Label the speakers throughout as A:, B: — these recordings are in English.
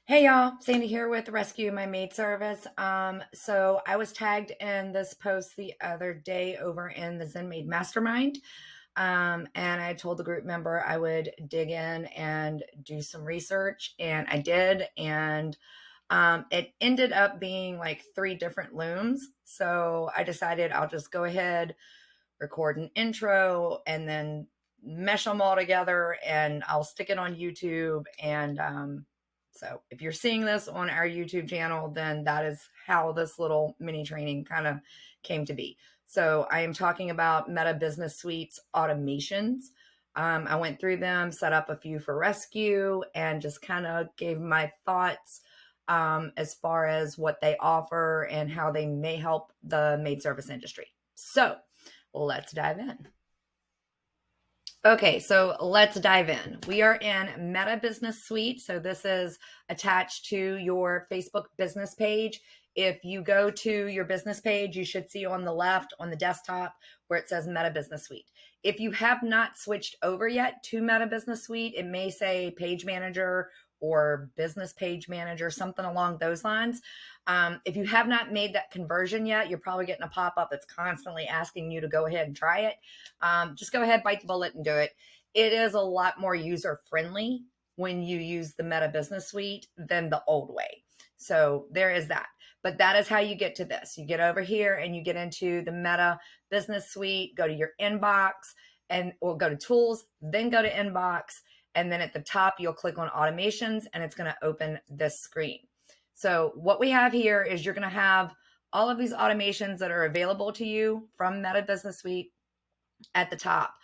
A: Hey y'all, Sandy here with Rescue My Maid Service. So I was tagged in this post the other day over in the Zen Maid Mastermind. And I told the group member I would dig in and do some research, and I did. And it ended up being like three different looms. So I decided I'll just go ahead, record an intro, and then mesh them all together, and I'll stick it on YouTube. And so if you're seeing this on our YouTube channel, then that is how this little mini training kind of came to be. So I am talking about Meta Business Suite's automations. I went through them, set up a few for rescue, and just kind of gave my thoughts as far as what they offer and how they may help the maid service industry. So let's dive in. Okay, so let's dive in. We are in Meta Business Suite. So this is attached to your Facebook business page. If you go to your business page, you should see on the left on the desktop where it says Meta Business Suite. If you have not switched over yet to Meta Business Suite, it may say Page Manager or Business Page Manager, something along those lines. If you have not made that conversion yet, you're probably getting a pop-up that's constantly asking you to go ahead and try it. Just go ahead, bite the bullet and do it. It is a lot more user-friendly when you use the Meta Business Suite than the old way. So there is that. But that is how you get to this. You get over here and you get into the Meta Business Suite, go to your inbox, and or go to tools, then go to inbox. And then at the top, you'll click on automations and it's going to open this screen. So what we have here is you're going to have all of these automations that are available to you from Meta Business Suite at the top.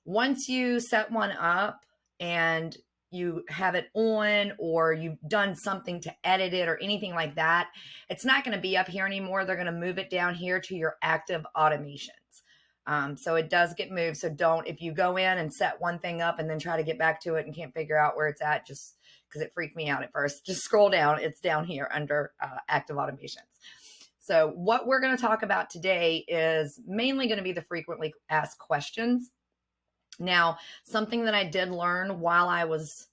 A: Once you set one up and you have it on, or you've done something to edit it or anything like that, it's not going to be up here anymore. They're going to move it down here to your active automations. So it does get moved. So don't, if you go in and set one thing up and then try to get back to it and can't figure out where it's at, just because it freaked me out at first, just scroll down. It's down here under active automations. So what we're going to talk about today is mainly going to be the frequently asked questions. Now, something that I did learn while I was,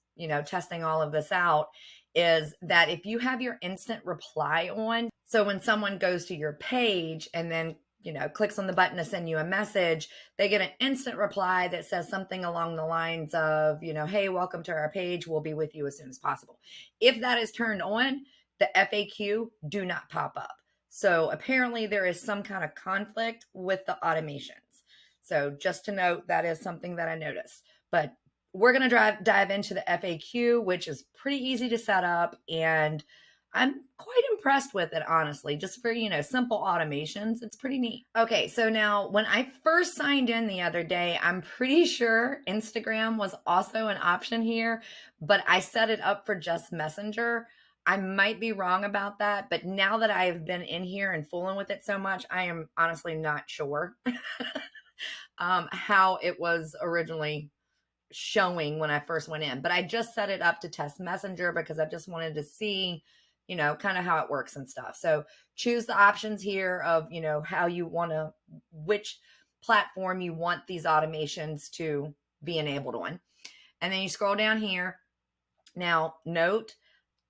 A: testing all of this out is that if you have your instant reply on, so when someone goes to your page and then clicks on the button to send you a message, they get an instant reply that says something along the lines of, hey, welcome to our page. We'll be with you as soon as possible. If that is turned on, the FAQ do not pop up. So apparently there is some kind of conflict with the automations. So just to note, that is something that I noticed. But we're going to dive into the FAQ, which is pretty easy to set up, and I'm quite impressed with it, honestly, just for, simple automations. It's pretty neat. Okay, so now when I first signed in the other day, I'm pretty sure Instagram was also an option here, but I set it up for just Messenger. I might be wrong about that, but now that I've been in here and fooling with it so much, I am honestly not sure how it was originally showing when I first went in. But I just set it up to test Messenger because I just wanted to see kind of how it works and stuff. So choose the options here of, how you want to, which platform you want these automations to be enabled on. And then you scroll down here. Now, note,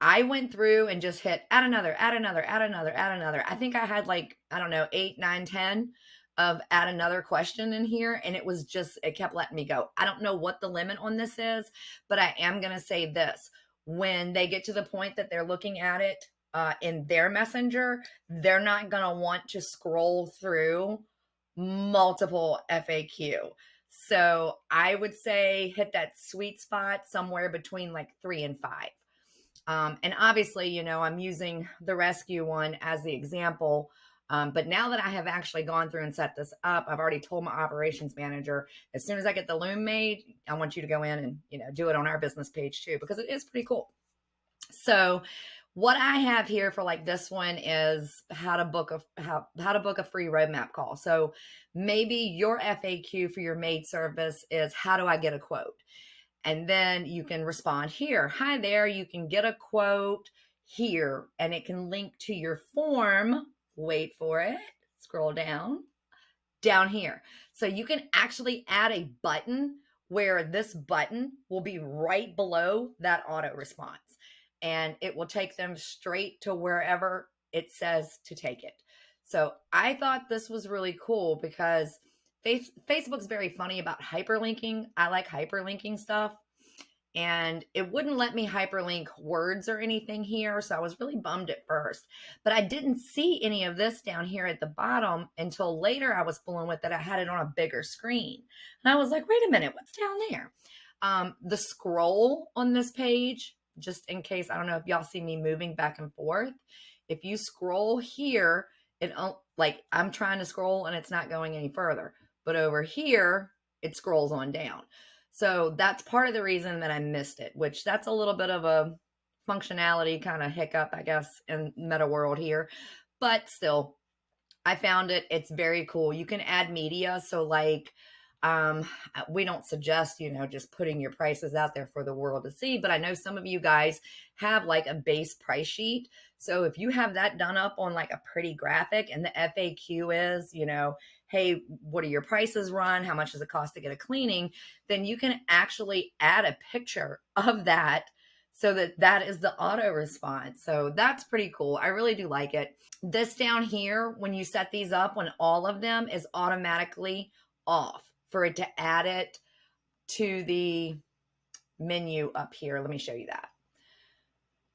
A: I went through and just hit add another, add another, add another, add another. I think I had 8, 9, 10 of add another question in here. And it kept letting me go. I don't know what the limit on this is, but I am going to say this. When they get to the point that they're looking at it in their messenger, they're not going to want to scroll through multiple FAQ. So I would say hit that sweet spot somewhere between 3 and 5. And obviously, I'm using the rescue one as the example. But now that I have actually gone through and set this up, I've already told my operations manager, as soon as I get the loom made, I want you to go in and, do it on our business page too, because it is pretty cool. So what I have here for this one is how to book a free roadmap call. So maybe your FAQ for your maid service is, how do I get a quote? And then you can respond here. Hi there, you can get a quote here, and it can link to your form. Wait for it. Scroll down here. So you can actually add a button where this button will be right below that auto response. and it will take them straight to wherever it says to take it. So I thought this was really cool because Facebook's very funny about hyperlinking. I like hyperlinking stuff, and it wouldn't let me hyperlink words or anything here. So I was really bummed at first, but I didn't see any of this down here at the bottom until later. I was fooling with it. I had it on a bigger screen and I was like, wait a minute, what's down there? The scroll on this page, just in case, I don't know if y'all see me moving back and forth. If you scroll here, like I'm trying to scroll and it's not going any further, but over here, it scrolls on down. So that's part of the reason that I missed it, which that's a little bit of a functionality kind of hiccup, I guess, in meta world here. But still, I found it. It's very cool. You can add media. So like, we don't suggest, just putting your prices out there for the world to see, but I know some of you guys have like a base price sheet. So if you have that done up on like a pretty graphic and the FAQ is, hey, what are your prices run? How much does it cost to get a cleaning? Then you can actually add a picture of that so that is the auto response. So that's pretty cool. I really do like it. This down here, when you set these up, when all of them is automatically off for it to add it to the menu up here. Let me show you that.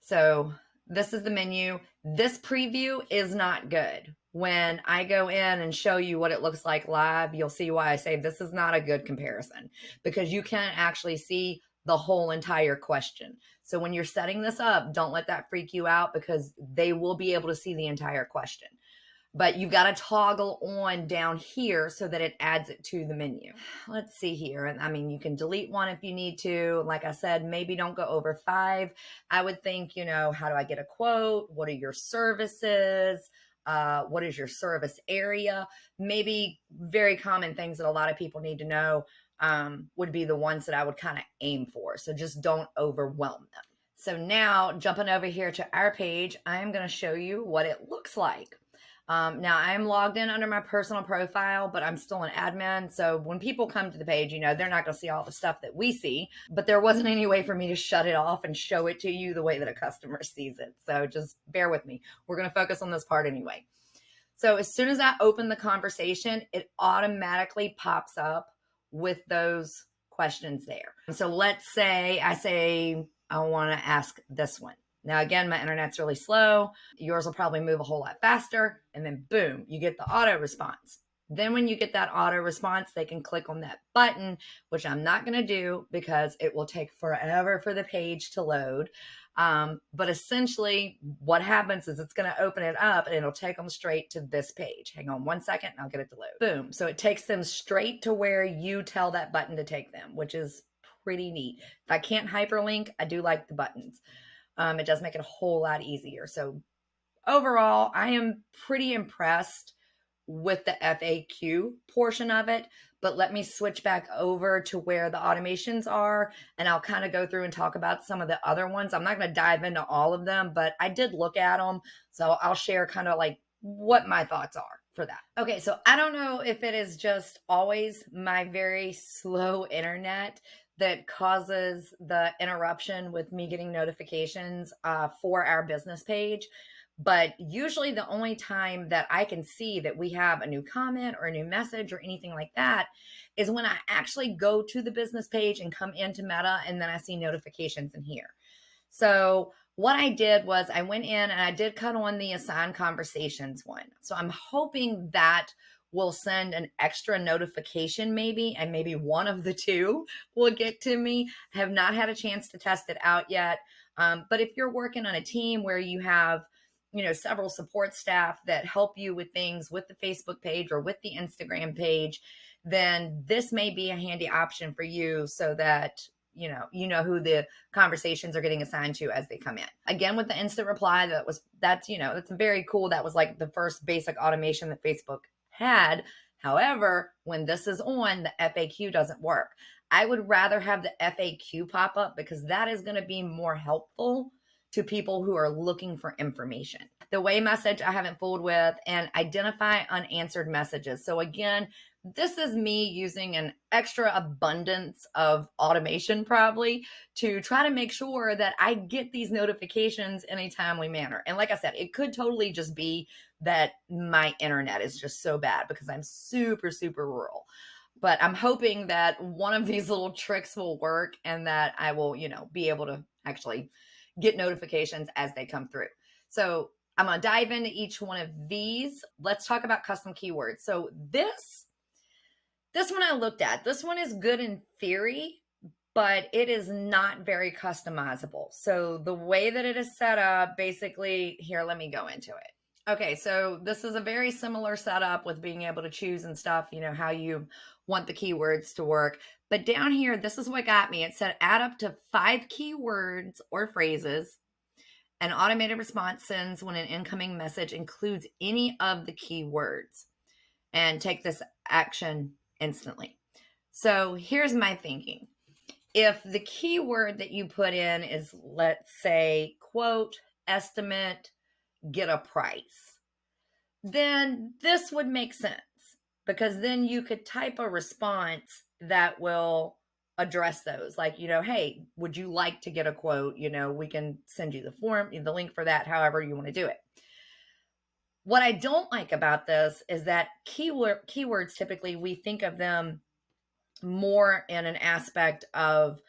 A: So this is the menu. This preview is not good. When I go in and show you what it looks like live, you'll see why I say this is not a good comparison, because you can't actually see the whole entire question. So when you're setting this up, don't let that freak you out, because they will be able to see the entire question. But you've got to toggle on down here so that it adds it to the menu. Let's see here. And I mean, you can delete one if you need to. Like I said, maybe don't go over 5. I would think, how do I get a quote? What are your services? What is your service area? Maybe very common things that a lot of people need to know would be the ones that I would kind of aim for. So just don't overwhelm them. So now jumping over here to our page, I'm going to show you what it looks like. Now I'm logged in under my personal profile, but I'm still an admin. So when people come to the page, they're not going to see all the stuff that we see, but there wasn't any way for me to shut it off and show it to you the way that a customer sees it. So just bear with me. We're going to focus on this part anyway. So as soon as I open the conversation, it automatically pops up with those questions there. So let's say I want to ask this one. Now, again, my internet's really slow. Yours will probably move a whole lot faster. And then boom, you get the auto response. Then when you get that auto response, they can click on that button, which I'm not going to do because it will take forever for the page to load. But essentially what happens is it's going to open it up and it'll take them straight to this page. Hang on one second and I'll get it to load. Boom. So it takes them straight to where you tell that button to take them, which is pretty neat. If I can't hyperlink, I do like the buttons. It does make it a whole lot easier. So overall, I am pretty impressed with the FAQ portion of it, but let me switch back over to where the automations are, and I'll kind of go through and talk about some of the other ones. I'm not going to dive into all of them, but I did look at them. So I'll share kind of like what my thoughts are for that. Okay, so I don't know if it is just always my very slow internet that causes the interruption with me getting notifications for our business page. But usually the only time that I can see that we have a new comment or a new message or anything like that is when I actually go to the business page and come into Meta, and then I see notifications in here. So what I did was I went in and I did cut on the assign conversations one. So I'm hoping that will send an extra notification maybe, and maybe one of the two will get to me. I have not had a chance to test it out yet. But if you're working on a team where you have, several support staff that help you with things with the Facebook page or with the Instagram page, then this may be a handy option for you so that you know who the conversations are getting assigned to as they come in. Again, with the instant reply, that's very cool. That was like the first basic automation that Facebook had. However, when this is on, the FAQ doesn't work. I would rather have the FAQ pop up because that is going to be more helpful to people who are looking for information. The way message I haven't fooled with, and identify unanswered messages. So again, This is me using an extra abundance of automation probably to try to make sure that I get these notifications in a timely manner. And like I said, it could totally just be that my internet is just so bad because I'm super, super rural. But I'm hoping that one of these little tricks will work and that I will, be able to actually get notifications as they come through. So I'm going to dive into each one of these. Let's talk about custom keywords. So this one I looked at. This one is good in theory, but it is not very customizable. So the way that it is set up, basically, here, let me go into it. Okay, so this is a very similar setup with being able to choose and stuff, how you want the keywords to work. But down here, this is what got me. It said add up to 5 keywords or phrases. An automated response sends when an incoming message includes any of the keywords, and take this action instantly. So here's my thinking. If the keyword that you put in is, let's say, quote, estimate, get a price, then this would make sense, because then you could type a response that will address those. Like, hey, would you like to get a quote? We can send you the form, the link for that, however you want to do it. What I don't like about this is that keywords, typically we think of them more in an aspect of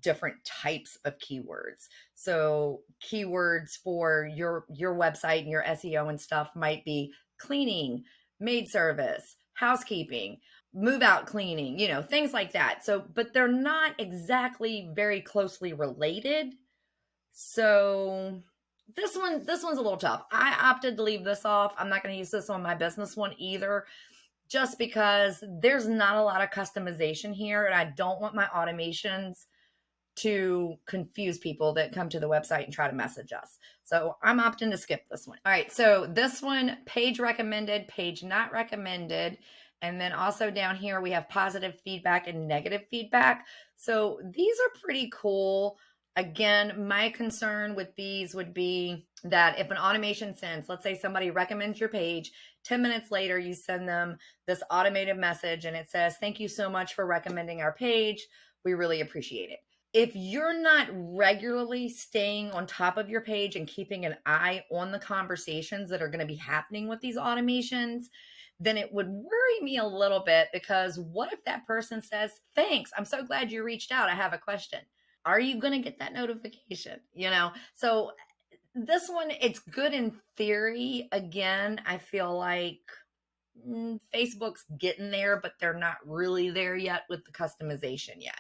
A: different types of keywords. So keywords for your website and your SEO and stuff might be cleaning, maid service, housekeeping, move out cleaning, things like that. So, but they're not exactly very closely related. So this one's a little tough. I opted to leave this off. I'm not going to use this on my business one either, just because there's not a lot of customization here, and I don't want my automations to confuse people that come to the website and try to message us. So I'm opting to skip this one. All right, so this one, page recommended, page not recommended. And then also down here, we have positive feedback and negative feedback. So these are pretty cool. Again, my concern with these would be that if an automation sends, let's say somebody recommends your page, 10 minutes later, you send them this automated message and it says, thank you so much for recommending our page. We really appreciate it. If you're not regularly staying on top of your page and keeping an eye on the conversations that are going to be happening with these automations, then it would worry me a little bit, because what if that person says, thanks, I'm so glad you reached out, I have a question. Are you going to get that notification? So this one, it's good in theory. Again, I feel like Facebook's getting there, but they're not really there yet with the customization yet.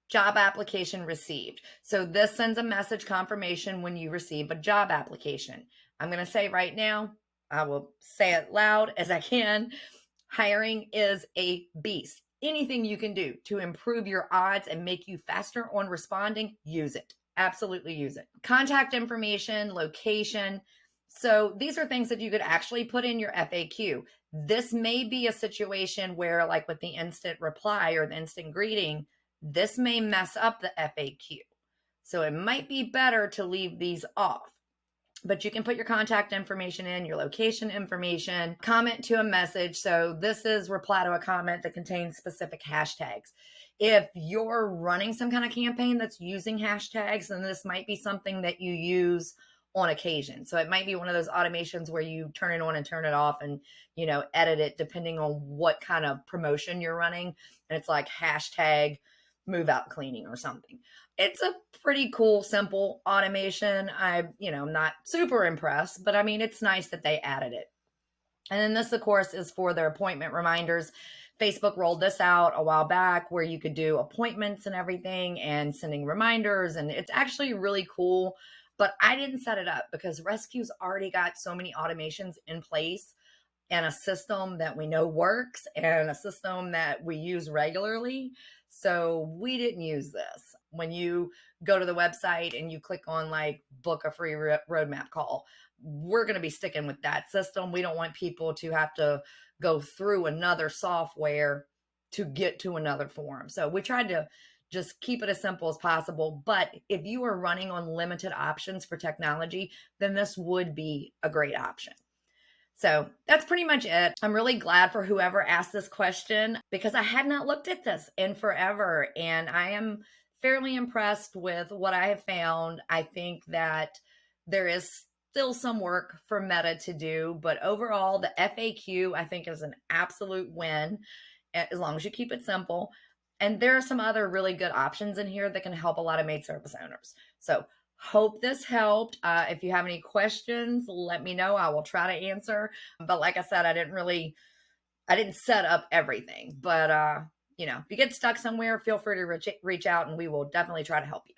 A: Job application received. So this sends a message confirmation when you receive a job application. I'm going to say right now, I will say it loud as I can, hiring is a beast. Anything you can do to improve your odds and make you faster on responding, use it. Absolutely use it. Contact information, location. So these are things that you could actually put in your FAQ. This may be a situation where, like with the instant reply or the instant greeting, this may mess up the FAQ. So it might be better to leave these off. But you can put your contact information in, your location information, comment to a message. So this is reply to a comment that contains specific hashtags. If you're running some kind of campaign that's using hashtags, then this might be something that you use on occasion. So it might be one of those automations where you turn it on and turn it off and, edit it depending on what kind of promotion you're running. And it's like hashtag move out cleaning or something. It's a pretty cool, simple automation. I'm not super impressed, but I mean, it's nice that they added it. And then this, of course, is for their appointment reminders. Facebook rolled this out a while back where you could do appointments and everything and sending reminders. And it's actually really cool, but I didn't set it up because Rescue's already got so many automations in place and a system that we know works and a system that we use regularly. So we didn't use this. When you go to the website and you click on like book a free roadmap call, we're going to be sticking with that system. We don't want people to have to go through another software to get to another form. So we tried to just keep it as simple as possible. But if you are running on limited options for technology, then this would be a great option. So that's pretty much it. I'm really glad for whoever asked this question because I had not looked at this in forever. And I am fairly impressed with what I have found. I think that there is still some work for Meta to do, but overall, the FAQ I think is an absolute win as long as you keep it simple. And there are some other really good options in here that can help a lot of maid service owners. So hope this helped. If you have any questions, let me know. I will try to answer. But like I said, I didn't set up everything. But if you get stuck somewhere, feel free to reach out and we will definitely try to help you.